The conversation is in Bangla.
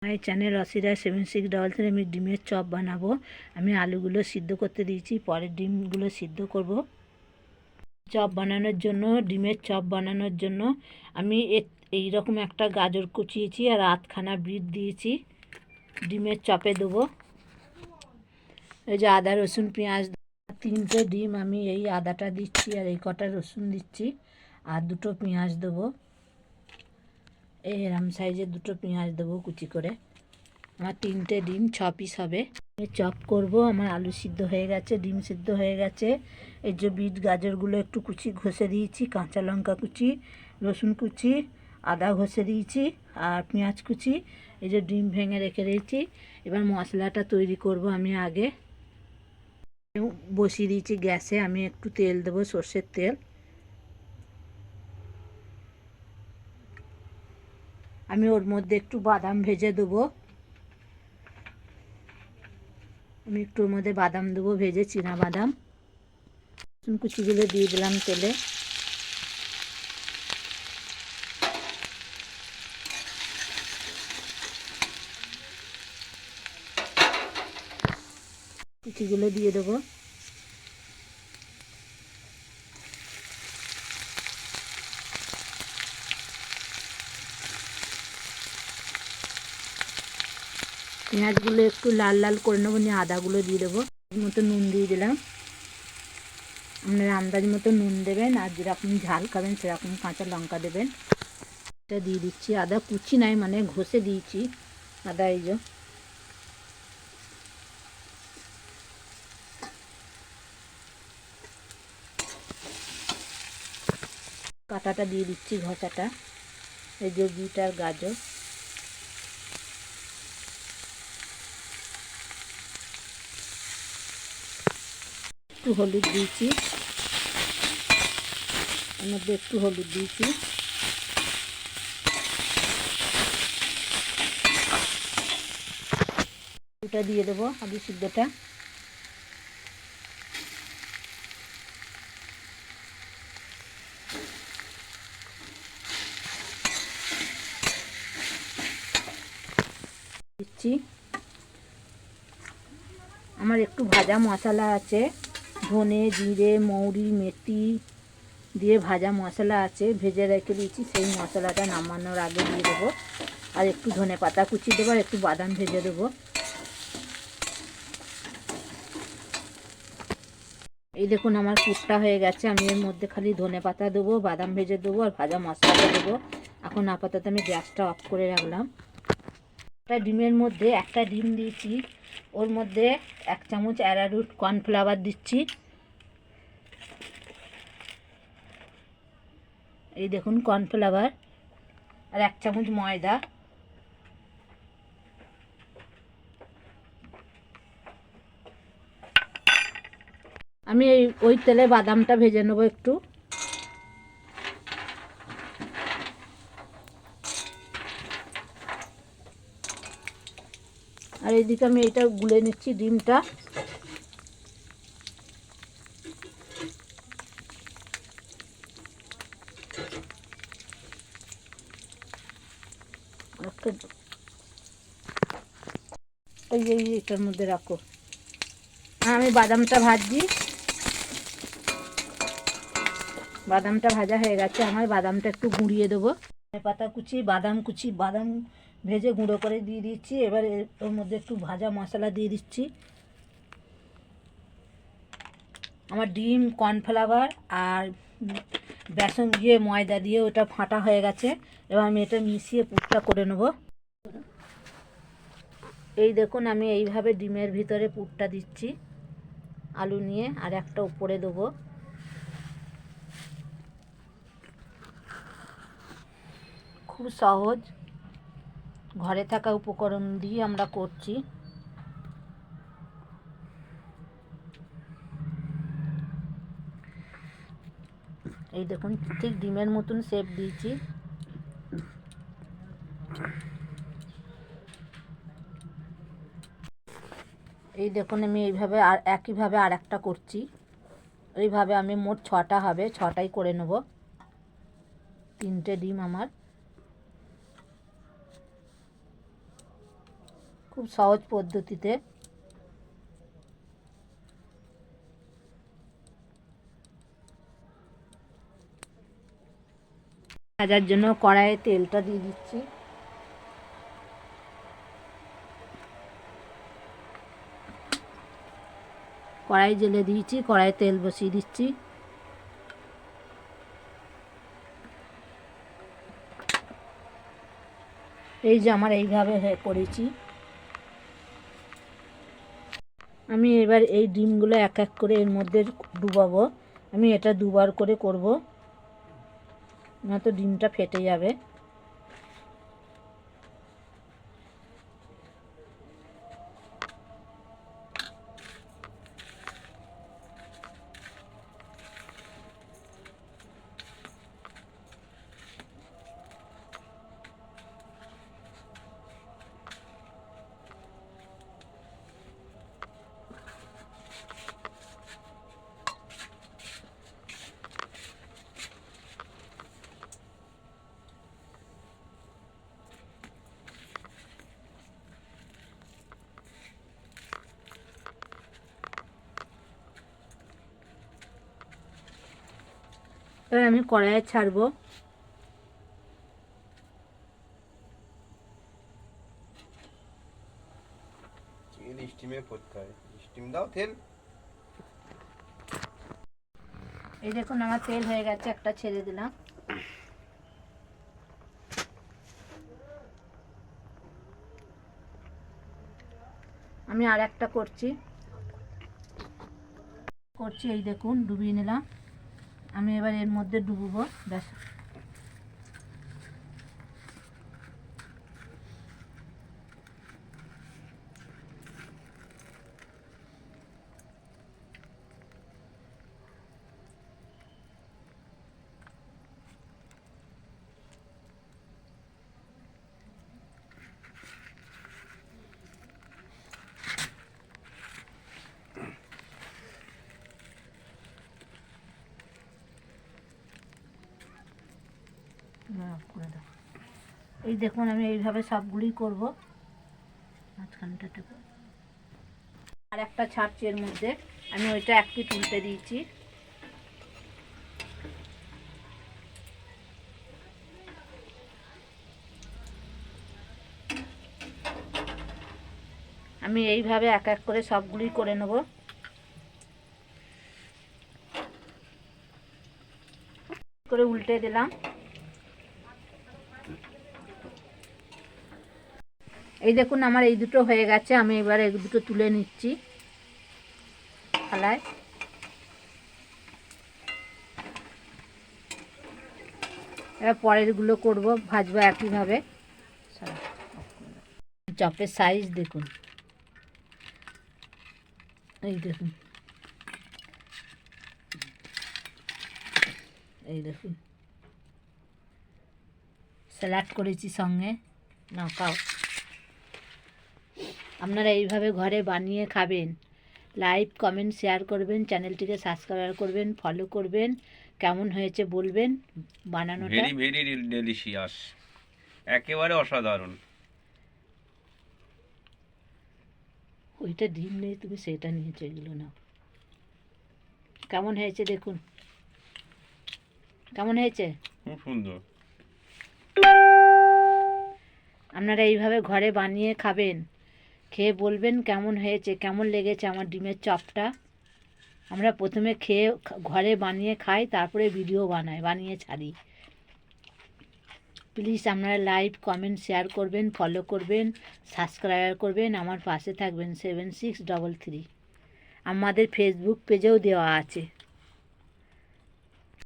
My channel অসিরা 7633। আমি ডিমের চপ বানাবো। আমি আলুগুলো সিদ্ধ করতে দিয়েছি, পরে ডিমগুলো সিদ্ধ করব। চপ বানানোর জন্য, ডিমের চপ বানানোর জন্য আমি এইরকম একটা গাজর কুচিয়েছি আর আধখানা বিট দিয়েছি ডিমের চপে দেবো। এই যে আদা রসুন পেঁয়াজ, 3টে ডিম আমি এই আদাটা দিচ্ছি আর এই কটা রসুন দিচ্ছি আর 2টো পেঁয়াজ দেবো। এরম সাইজের 2টো পেঁয়াজ দেবো কুচি করে। আমার 3টে ডিম 6 পিস হবে। চপ করব। আমার আলু সিদ্ধ হয়ে গেছে, ডিম সিদ্ধ হয়ে গেছে। এই যে বিট গাজরগুলো একটু কুচি ঘষে দিয়েছি, কাঁচা লঙ্কা কুচি, রসুন কুচি, আদা ঘষে দিয়েছি আর পেঁয়াজ কুচি। এই যে ডিম ভেঙে রেখে দিয়েছি। এবার মশলাটা তৈরি করব। আমি আগে বসিয়ে দিয়েছি গ্যাসে। আমি একটু তেল দেবো, সর্ষের তেল। আমি ওর মধ্যে একটু বাদাম ভেজে দেবো। আমি একটু ওর মধ্যে বাদাম দেবো ভেজে, চীনা বাদাম। রসুন কুচিগুলো দিয়ে দিলাম তেলে। কুচিগুলো দিয়ে দেবো। পেঁয়াজগুলো একটু লাল লাল করে নেবো, নিয়ে আদাগুলো দিয়ে দেবো। মতো নুন দিয়ে দিলাম। আপনারা আন্দাজ মতো নুন দেবেন, আর যেরকম ঝাল খাবেন সেরকম কাঁচা লঙ্কা দেবেন। এটা দিয়ে দিচ্ছি। আদা কুচি নাই, মানে ঘষে দিয়েছি আদা। এই যে কাঁটাটা দিয়ে দিচ্ছি, ঘষাটা। এই যে বিট আর গাজর। একটু হলুদ দিয়েছি, এর মধ্যে একটু হলুদ দিয়েছি। আলুটা দিয়ে দেবো, আলু সিদ্ধটা। দিচ্ছি। আমার একটু ভাজা মশলা আছে, ধনে, জিরে, মৌরি, মেথি দিয়ে ভাজা মশলা আছে, ভেজে রেখে দিয়েছি। সেই মশলাটা নামানোর আগে দিয়ে দেবো। আর একটু ধনে পাতা কুচি দেবো, আর একটু বাদাম ভেজে দেবো। এই দেখুন আমার পুরটা হয়ে গেছে। আমি এর মধ্যে খালি ধনে পাতা দেবো, বাদাম ভেজে দেবো আর ভাজা মশলাটা দেবো। এখন আপাতত আমি গ্যাসটা অফ করে রাখলাম। একটা ডিমের মধ্যে একটা ডিম দিয়েছি, ওর মধ্যে 1 চামচ অ্যারারুট কর্নফ্লাওয়ার দিচ্ছি। এই দেখুন কর্নফ্লাওয়ার, আর 1 চামচ ময়দা। আমি ওই তেলে বাদামটা ভেজে নেবো একটু। আর এইদিকে আমি এটা গুলে নিচ্ছি ডিমটা। এটার মধ্যে রাখো। আমি বাদামটা ভাজছি। বাদামটা ভাজা হয়ে গেছে আমার। বাদামটা একটু গুঁড়িয়ে দেবো। পাতা কুচি, বাদাম কুচি, বাদাম ভেজে গুঁড়ো করে দিয়ে দিচ্ছি। এবার ওর মধ্যে একটু ভাজা মশলা দিয়ে দিচ্ছি। আমার ডিম, কর্নফ্লাওয়ার আর বেসন দিয়ে, ময়দা দিয়ে ওটা ফাটা হয়ে গেছে। এবার আমি এটা মিশিয়ে পুরটা করে নেব। এই দেখুন আমি এইভাবে ডিমের ভিতরে পুরটা দিচ্ছি আলু নিয়ে, আর একটা উপরে দেবো। খুব সহজ, ঘরে থাকা উপকরণ দিয়ে আমরা করছি। এই দেখুন ঠিক ডিমের মতন শেপ দিয়েছি। এই দেখুন আমি এইভাবে আর একইভাবে আর একটা করছি। এইভাবে আমি মোট 6টা হবে, 6টাই করে নেব। 3টে ডিম আমার। খুব সহজ পদ্ধতিতে। ভাজার জন্য কড়াইয়ে তেলটা দিয়ে দিচ্ছি। কড়াই জেলে দিয়েছি, কড়াইয়ে তেল বসিয়ে দিচ্ছি। এই যে আমার এইভাবে করেছি। আমি এবার এই ডিমগুলো এক এক করে এর মধ্যে ডুবাবো। আমি এটা দুবার করে করব, নয়তো ডিমটা ফেটে যাবে। এবার আমি কড়াইয়ে ছাড়বো। স্টিমে করতে হয়, স্টিম দাও তেল। এই দেখুন আমার তেল হয়ে গেছে, একটা ছেড়ে দিলাম। আমি আর একটা করছি। এই দেখুন ডুবিয়ে নিলাম। আমি এবার এর মধ্যে ডুববো, ব্যাস। করে দাও। এই দেখুন আমি এইভাবে সবগুলোই করব। মাঝখানটাতে আর একটা ছাড়ছি এর মধ্যে। আমি ওইটা এক পিঠ উল্টে দিয়েছি। আমি এইভাবে এক এক করে সবগুলোই করে নেব। করে উল্টে দিলাম। এই দেখুন আমার এই দুটো হয়ে গেছে। আমি এবার এই দুটো তুলে নিচ্ছি থালায়। এবার পরেরগুলো করব, ভাজবো একইভাবে। চপের সাইজ দেখুন, এই দেখুন, এই দেখুন। স্যালাড করেছি সঙ্গে, না খাও। আপনারা এইভাবে ঘরে বানিয়ে খাবেন। লাইক কমেন্ট শেয়ার করবেন, চ্যানেলটিকে সাবস্ক্রাইব করবেন, ফলো করবেন। কেমন হয়েছে বলবেন বানানোটা। ভেরি ভেরি ডেলিশিয়াস, একেবারে অসাধারণ। ওইটা ডিম নেই, তুমি সেটা নিয়েছো, এগুলো নাও। কেমন হয়েছে দেখুন, কেমন হয়েছে? খুব সুন্দর। আপনারা এইভাবে ঘরে বানিয়ে খাবেন, খেয়ে বলবেন কেমন হয়েছে, কেমন লেগেছে আমার ডিমের চপটা। আমরা প্রথমে খেয়ে ঘরে বানিয়ে খাই, তারপরে ভিডিও বানিয়ে ছাড়ি। প্লিজ আপনারা লাইক কমেন্ট শেয়ার করবেন, ফলো করবেন, সাবস্ক্রাইব করবেন, আমার পাশে থাকবেন। 7633 আমাদের ফেসবুক পেজেও দেওয়া আছে।